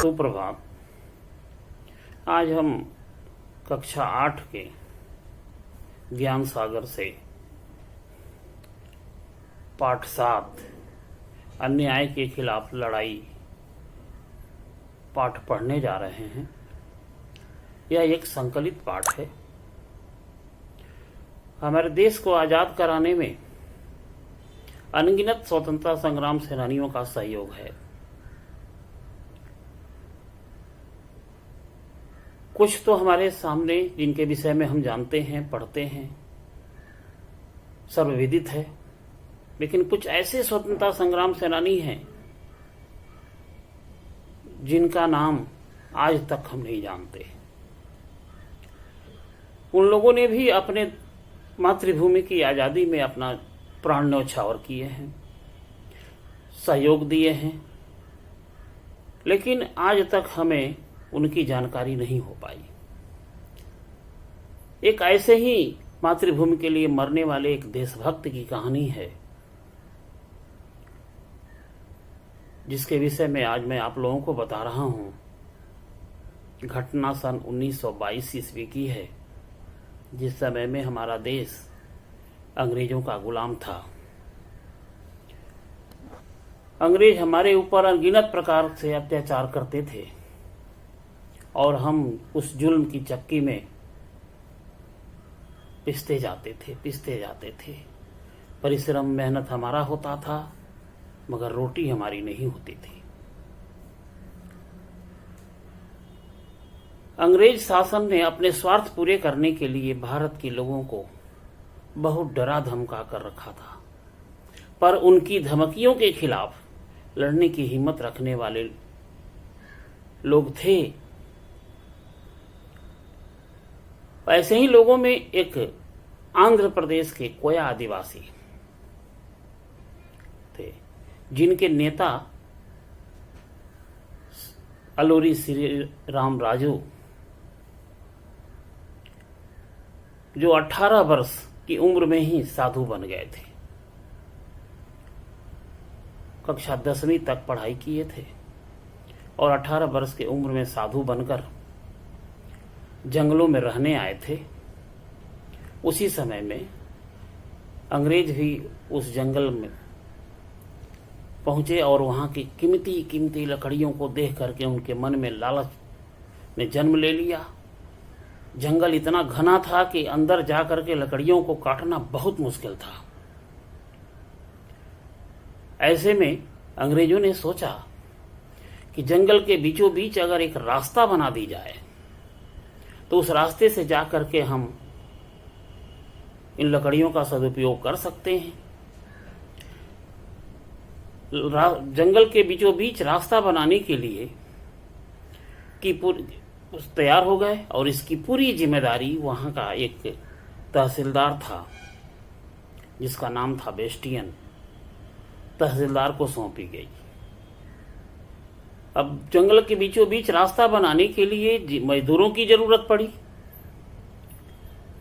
सुप्रभात। आज हम कक्षा 8 के ज्ञान सागर से पाठ 7 अन्याय के खिलाफ लड़ाई पाठ पढ़ने जा रहे हैं। यह एक संकलित पाठ है। हमारे देश को आजाद कराने में अनगिनत स्वतंत्रता संग्राम सेनानियों का सहयोग है। कुछ तो हमारे सामने जिनके विषय में हम जानते हैं, पढ़ते हैं, सर्वविदित है, लेकिन कुछ ऐसे स्वतंत्रता संग्राम सेनानी हैं जिनका नाम आज तक हम नहीं जानते। उन लोगों ने भी अपने मातृभूमि की आजादी में अपना प्राण न्यौछावर किए हैं, सहयोग दिए हैं, लेकिन आज तक हमें उनकी जानकारी नहीं हो पाई। एक ऐसे ही मातृभूमि के लिए मरने वाले एक देशभक्त की कहानी है, जिसके विषय में आज मैं आप लोगों को बता रहा हूं। घटना सन 1922 ईस्वी की है, जिस समय में हमारा देश अंग्रेजों का गुलाम था। अंग्रेज हमारे ऊपर अनगिनत प्रकार से अत्याचार करते थे और हम उस जुल्म की चक्की में पिसते जाते थे। परिश्रम मेहनत हमारा होता था, मगर रोटी हमारी नहीं होती थी। अंग्रेज शासन ने अपने स्वार्थ पूरे करने के लिए भारत के लोगों को बहुत डरा धमका कर रखा था, पर उनकी धमकियों के खिलाफ लड़ने की हिम्मत रखने वाले लोग थे। ऐसे ही लोगों में एक आंध्र प्रदेश के कोया आदिवासी थे, जिनके नेता अलूरी श्री राम राजू, जो 18 वर्ष की उम्र में ही साधु बन गए थे। कक्षा 10वीं तक पढ़ाई किए थे और 18 वर्ष की उम्र में साधु बनकर जंगलों में रहने आए थे। उसी समय में अंग्रेज भी उस जंगल में पहुंचे और वहां की कीमती लकड़ियों को देख करके उनके मन में लालच ने जन्म ले लिया। जंगल इतना घना था कि अंदर जाकर के लकड़ियों को काटना बहुत मुश्किल था। ऐसे में अंग्रेजों ने सोचा कि जंगल के बीचों बीच अगर एक रास्ता बना दी जाए तो उस रास्ते से जाकर के हम इन लकड़ियों का सदुपयोग कर सकते हैं। जंगल के बीचों बीच रास्ता बनाने के लिए तैयार हो गए और इसकी पूरी जिम्मेदारी वहां का एक तहसीलदार था, जिसका नाम था बेस्टियन। तहसीलदार को सौंपी गई। अब जंगल के बीचों बीच रास्ता बनाने के लिए मजदूरों की जरूरत पड़ी,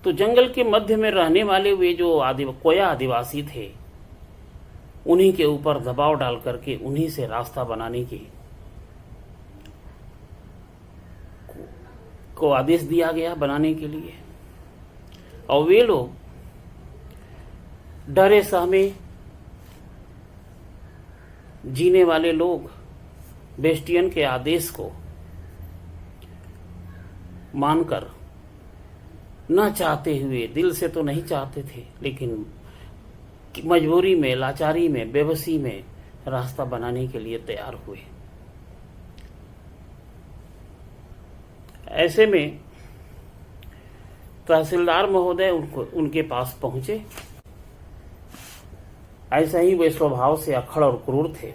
तो जंगल के मध्य में रहने वाले वे जो कोया आदिवासी थे, उन्हीं के ऊपर दबाव डाल करके उन्हीं से रास्ता बनाने को आदेश दिया गया बनाने के लिए। और वे लोग डरे सहमे जीने वाले लोग बेस्टियन के आदेश को मानकर, न चाहते हुए, दिल से तो नहीं चाहते थे, लेकिन मजबूरी में, लाचारी में, बेबसी में रास्ता बनाने के लिए तैयार हुए। ऐसे में तहसीलदार महोदय उनके पास पहुंचे। ऐसा ही वे स्वभाव से अक्खड़ और क्रूर थे।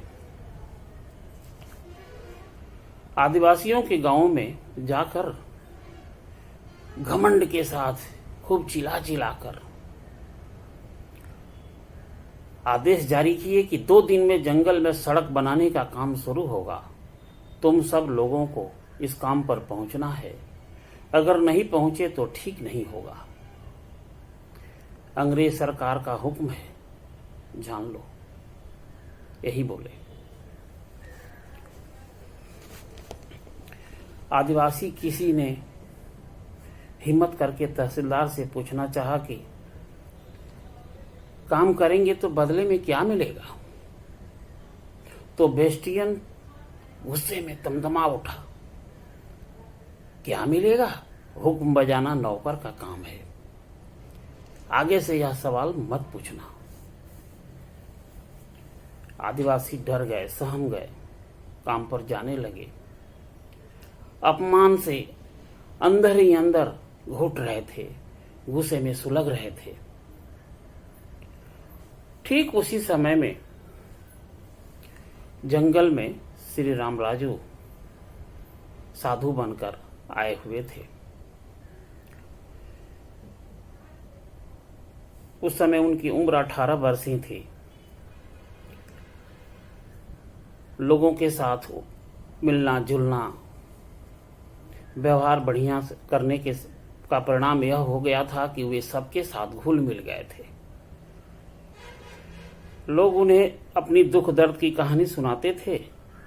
आदिवासियों के गांवों में जाकर घमंड के साथ खूब चिल्लाकर आदेश जारी किए कि 2 दिन में जंगल में सड़क बनाने का काम शुरू होगा। तुम सब लोगों को इस काम पर पहुंचना है। अगर नहीं पहुंचे तो ठीक नहीं होगा। अंग्रेज सरकार का हुक्म है, जान लो। यही बोले। आदिवासी किसी ने हिम्मत करके तहसीलदार से पूछना चाहा कि काम करेंगे तो बदले में क्या मिलेगा, तो बेस्टियन गुस्से में तमतमा उठा, क्या मिलेगा, हुक्म बजाना नौकर का काम है, आगे से यह सवाल मत पूछना। आदिवासी डर गए, सहम गए, काम पर जाने लगे। अपमान से अंदर ही अंदर घुट रहे थे, गुस्से में सुलग रहे थे। ठीक उसी समय में जंगल में श्री राम राजू साधु बनकर आए हुए थे। उस समय उनकी उम्र 18 वर्ष ही थी। लोगों के साथ मिलना जुलना, व्यवहार बढ़िया करने का परिणाम यह हो गया था कि वे सबके साथ घुल मिल गए थे। लोग उन्हें अपनी दुख दर्द की कहानी सुनाते थे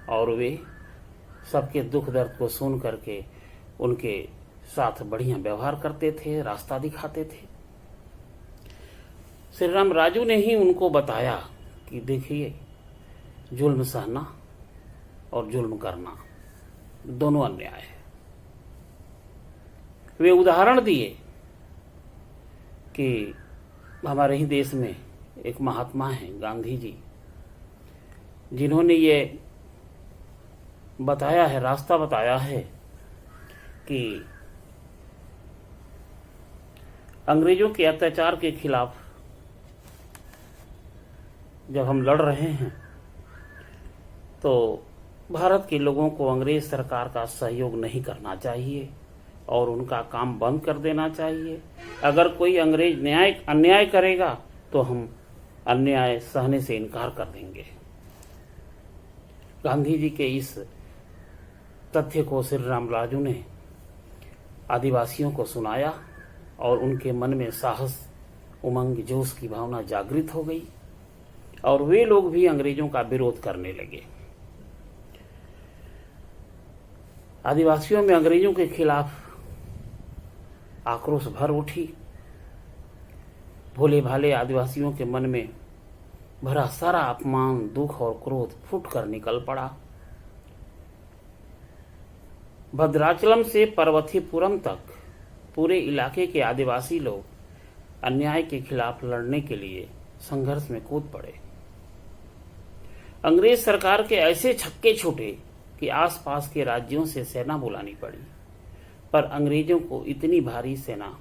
और वे सबके दुख दर्द को सुन करके उनके साथ बढ़िया व्यवहार करते थे, रास्ता दिखाते थे। श्री राम राजू ने ही उनको बताया कि देखिए, जुल्म सहना और जुल्म करना दोनों अन्याय है। वे उदाहरण दिए कि हमारे ही देश में एक महात्मा हैं गांधी जी, जिन्होंने ये बताया है, रास्ता बताया है कि अंग्रेजों के अत्याचार के खिलाफ जब हम लड़ रहे हैं तो भारत के लोगों को अंग्रेज सरकार का सहयोग नहीं करना चाहिए और उनका काम बंद कर देना चाहिए। अगर कोई अंग्रेज अन्याय करेगा तो हम अन्याय सहने से इनकार कर देंगे। गांधी जी के इस तथ्य को श्री राम राजू ने आदिवासियों को सुनाया और उनके मन में साहस, उमंग, जोश की भावना जागृत हो गई और वे लोग भी अंग्रेजों का विरोध करने लगे। आदिवासियों में अंग्रेजों के खिलाफ आक्रोश भर उठी। भोले भाले आदिवासियों के मन में भरा सारा अपमान, दुख और क्रोध फूट कर निकल पड़ा। भद्राचलम से पार्वतीपुरम तक पूरे इलाके के आदिवासी लोग अन्याय के खिलाफ लड़ने के लिए संघर्ष में कूद पड़े। अंग्रेज सरकार के ऐसे छक्के छूटे कि आसपास के राज्यों से सेना बुलानी पड़ी, पर अंग्रेजों को इतनी भारी सेना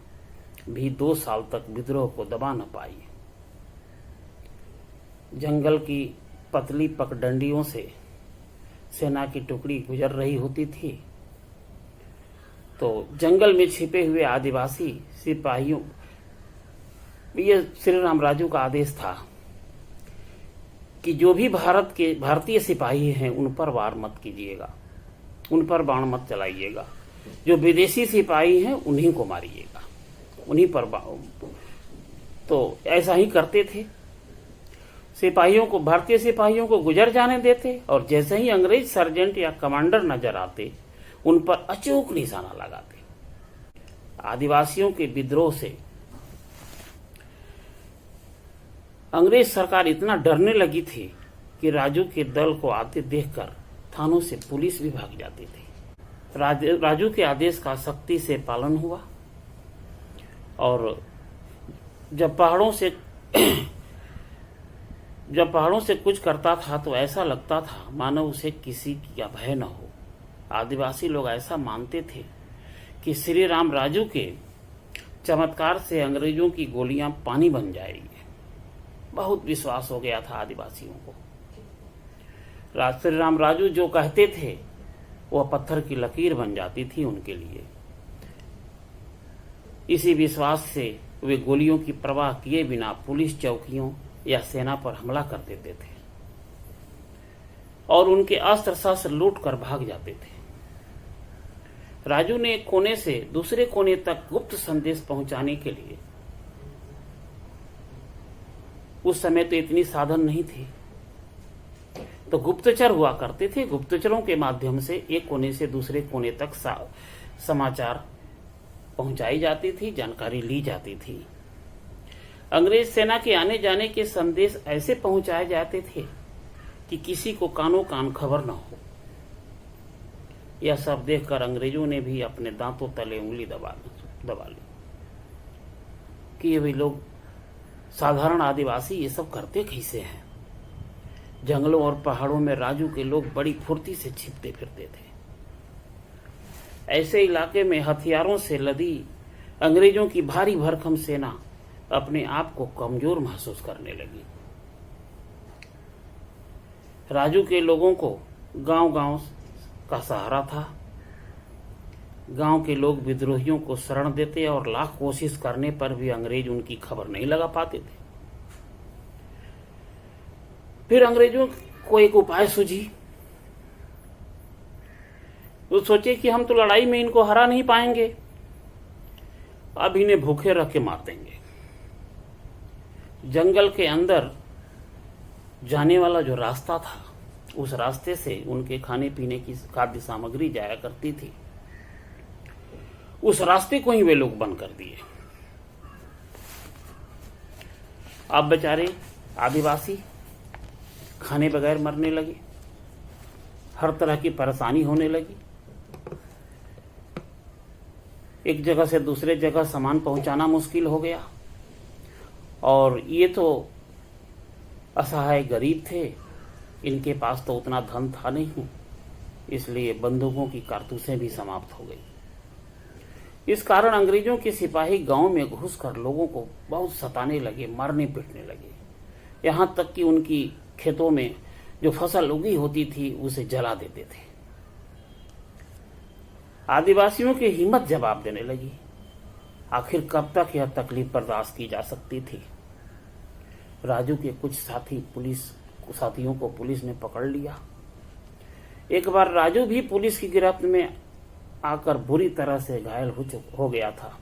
भी 2 साल तक विद्रोह को दबा न पाई। जंगल की पतली पगडंडियों से सेना की टुकड़ी गुजर रही होती थी तो जंगल में छिपे हुए आदिवासी सिपाहियों, ये श्री राम राजू का आदेश था कि जो भी भारतीय सिपाही हैं उन पर वार मत कीजिएगा, उन पर बाण मत चलाइएगा, जो विदेशी सिपाही हैं उन्हीं को मारिएगा, उन्हीं पर तो ऐसा ही करते थे। सिपाहियों को, भारतीय सिपाहियों को गुजर जाने देते और जैसे ही अंग्रेज सर्जेंट या कमांडर नजर आते उन पर अचूक निशाना लगाते। आदिवासियों के विद्रोह से अंग्रेज सरकार इतना डरने लगी थी कि राजू के दल को आते देखकर थानों से पुलिस भी भाग जाती थी। राजू के आदेश का सख्ती से पालन हुआ और जब पहाड़ों से कुछ करता था तो ऐसा लगता था मानो उसे किसी का भय न हो। आदिवासी लोग ऐसा मानते थे कि श्री राम राजू के चमत्कार से अंग्रेजों की गोलियां पानी बन जाएगी। बहुत विश्वास हो गया था आदिवासियों को। श्री राम राजू जो कहते थे वह पत्थर की लकीर बन जाती थी उनके लिए। इसी विश्वास से वे गोलियों की परवाह किए बिना पुलिस चौकियों या सेना पर हमला कर देते थे और उनके अस्त्र शस्त्र लूट कर भाग जाते थे। राजू ने एक कोने से दूसरे कोने तक गुप्त संदेश पहुंचाने के लिए, उस समय तो इतनी साधन नहीं थी, तो गुप्तचर हुआ करते थे। गुप्तचरों के माध्यम से एक कोने से दूसरे कोने तक समाचार पहुंचाई जाती थी, जानकारी ली जाती थी। अंग्रेज सेना के आने जाने के संदेश ऐसे पहुंचाए जाते थे कि किसी को कानो कान खबर न हो। यह सब देखकर अंग्रेजों ने भी अपने दांतों तले उंगली दबा ली कि ये भी लोग साधारण आदिवासी ये सब करते कैसे हैं। जंगलों और पहाड़ों में राजू के लोग बड़ी फुर्ती से छिपते फिरते थे। ऐसे इलाके में हथियारों से लदी अंग्रेजों की भारी भरकम सेना अपने आप को कमजोर महसूस करने लगी। राजू के लोगों को गांव-गांव का सहारा था। गांव के लोग विद्रोहियों को शरण देते और लाख कोशिश करने पर भी अंग्रेज उनकी खबर नहीं लगा पाते थे। फिर अंग्रेजों को एक उपाय सूझी। वो सोचे कि हम तो लड़ाई में इनको हरा नहीं पाएंगे, अब इन्हें भूखे रख के मार देंगे। जंगल के अंदर जाने वाला जो रास्ता था, उस रास्ते से उनके खाने पीने की खाद्य सामग्री जाया करती थी। उस रास्ते को ही वे लोग बंद कर दिए। अब बेचारे आदिवासी खाने बगैर मरने लगे, हर तरह की परेशानी होने लगी। एक जगह से दूसरे जगह सामान पहुंचाना मुश्किल हो गया। और ये तो असहाय गरीब थे, इनके पास तो उतना धन था नहीं, इसलिए बंदूकों की कारतूसें भी समाप्त हो गई। इस कारण अंग्रेजों के सिपाही गांव में घुसकर लोगों को बहुत सताने लगे, मारने पीटने लगे। यहां तक कि उनकी खेतों में जो फसल उगी होती थी उसे जला देते थे। आदिवासियों की हिम्मत जवाब देने लगी। आखिर कब तक यह तकलीफ बर्दाश्त की जा सकती थी। राजू के कुछ साथियों को पुलिस ने पकड़ लिया। एक बार राजू भी पुलिस की गिरफ्त में आकर बुरी तरह से घायल हो गया था।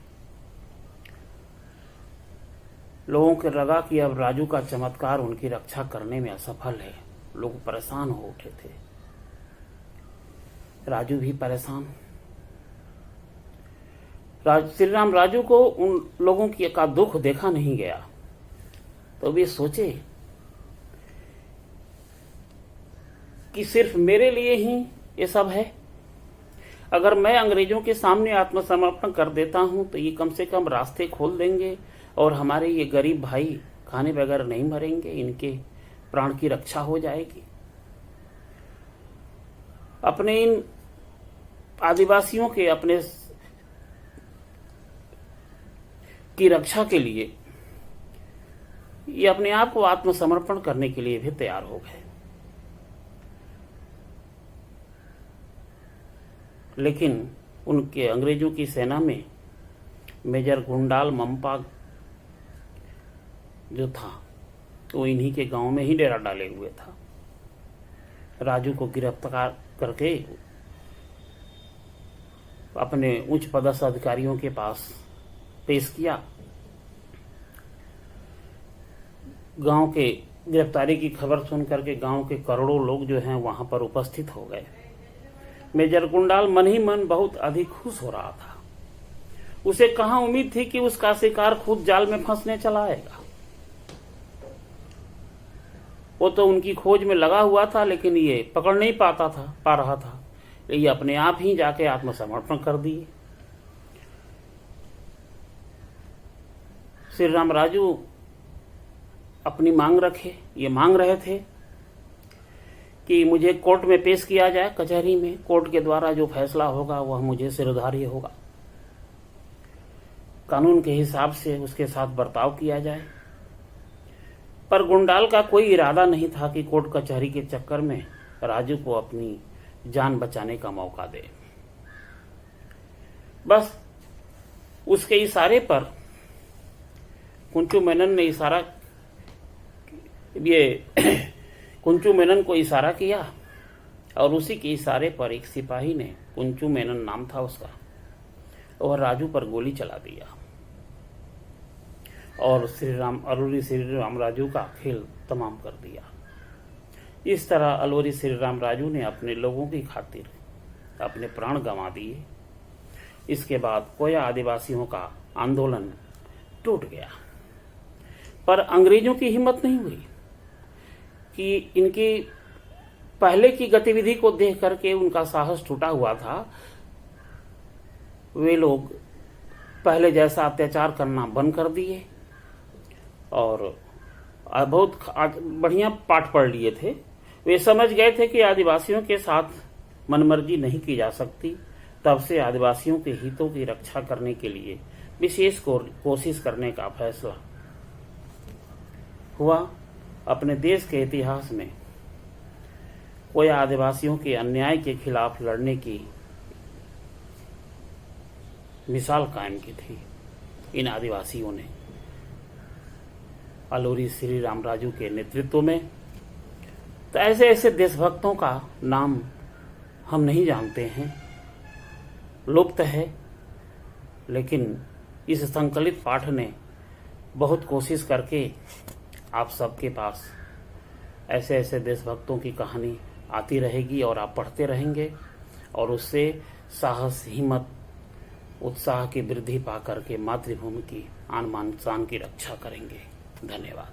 लोगों के लगा कि अब राजू का चमत्कार उनकी रक्षा करने में असफल है। लोग परेशान हो उठे थे, राजू भी परेशान। श्री राम राजू को उन लोगों का दुख देखा नहीं गया, तो वे सोचे कि सिर्फ मेरे लिए ही ये सब है। अगर मैं अंग्रेजों के सामने आत्मसमर्पण कर देता हूं तो ये कम से कम रास्ते खोल देंगे और हमारे ये गरीब भाई खाने बगैर नहीं मरेंगे, इनके प्राण की रक्षा हो जाएगी। अपने इन आदिवासियों के अपने की रक्षा के लिए ये अपने आप को आत्मसमर्पण करने के लिए भी तैयार हो गए। लेकिन उनके अंग्रेजों की सेना में मेजर गुंडाल मम्पा जो था वो इन्हीं के गांव में ही डेरा डाले हुए था। राजू को गिरफ्तार करके अपने उच्च पदस्थ अधिकारियों के पास पेश किया। गांव के गिरफ्तारी की खबर सुनकर के गांव के करोड़ों लोग जो हैं वहां पर उपस्थित हो गए। मेजर गुंडाल मन ही मन बहुत अधिक खुश हो रहा था। उसे कहां उम्मीद थी कि उसका शिकार खुद जाल में फंसने चला आएगा। वो तो उनकी खोज में लगा हुआ था, लेकिन ये पकड़ नहीं पा रहा था। ये अपने आप ही जाके आत्मसमर्पण कर दिए। श्री राम राजू अपनी मांग रहे थे कि मुझे कोर्ट में पेश किया जाए, कचहरी में। कोर्ट के द्वारा जो फैसला होगा वह मुझे सिरधार्य होगा। कानून के हिसाब से उसके साथ बर्ताव किया जाए। पर गुंडाल का कोई इरादा नहीं था कि कोर्ट कचहरी के चक्कर में राजू को अपनी जान बचाने का मौका दे। बस उसके इशारे पर कुंचू मेनन को इशारा किया और उसी के इशारे पर एक सिपाही ने, कुंचू मेनन नाम था उसका, वह राजू पर गोली चला दिया और श्री राम राजू का खेल तमाम कर दिया। इस तरह अलोरी श्री राम राजू ने अपने लोगों की खातिर अपने प्राण गंवा दिए। इसके बाद कोया आदिवासियों का आंदोलन टूट गया, पर अंग्रेजों की हिम्मत नहीं हुई कि इनकी पहले की गतिविधि को देख करके उनका साहस टूटा हुआ था। वे लोग पहले जैसा अत्याचार करना बंद कर दिए और बहुत बढ़िया पाठ पढ़ लिए थे। वे समझ गए थे कि आदिवासियों के साथ मनमर्जी नहीं की जा सकती। तब से आदिवासियों के हितों की रक्षा करने के लिए विशेष कोशिश करने का फैसला हुआ। अपने देश के इतिहास में कोया आदिवासियों के अन्याय के खिलाफ लड़ने की मिसाल कायम की थी इन आदिवासियों ने अलोरी श्री राम राजू के नेतृत्व में। तो ऐसे ऐसे देशभक्तों का नाम हम नहीं जानते हैं, लुप्त है, लेकिन इस संकलित पाठ ने बहुत कोशिश करके आप सबके पास ऐसे ऐसे देशभक्तों की कहानी आती रहेगी और आप पढ़ते रहेंगे और उससे साहस, हिम्मत, उत्साह की वृद्धि पा करके मातृभूमि की आन बान शान की रक्षा करेंगे। धन्यवाद।